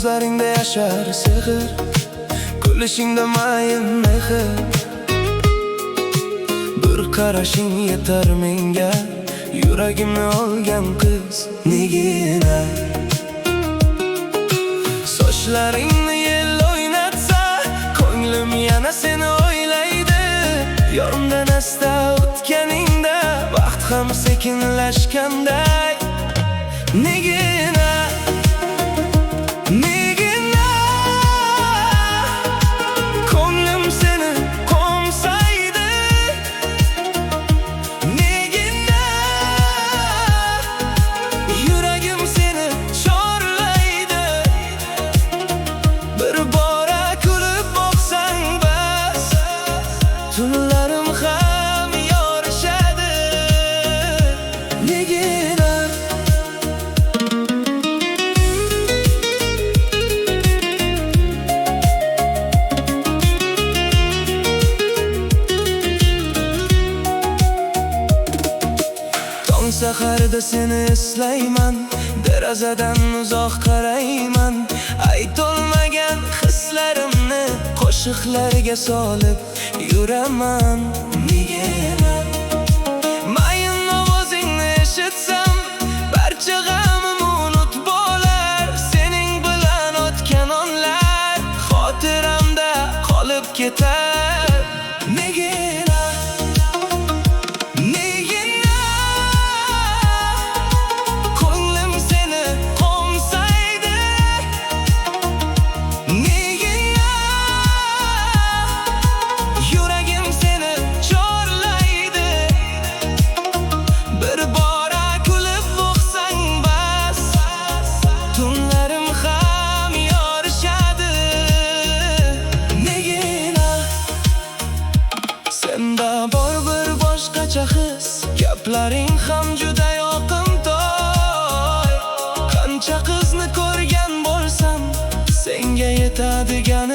Ko'zlaringda yashar sehr, kulishingda mayin mehr. Bir qarashing yetar menga, yuragimni olgan qiz Nigina. Sochlaringni yel o'ynatsa, ko'nglim yana seni o'ylaydi. Yonimdan asta o'tganingda, vaqt ham sekinlashganday. Nigina, Nigina, ko'nglim seni qo'msaydi. Nigina, yuragim seni chorlaydi. Bir bora kulib boqsang bas, tunlarim ham yorishadi. Nigina, saharda seni eslayman, derazadan uzoq qarayman. Aytolmagan hislarimni qo'shiqlarga solib yuraman. Nigina, mayin ovozingni eshitsam, barcha g'amim unut bo'lar. Sening bilan o'tgan onlar xotiramda qolib ketar. Nigina, senda bor bir boshqacha his, gaplaring ham juda yoqimtoy. Qancha qizni ko'rgan bo'lsam, senga yetadigan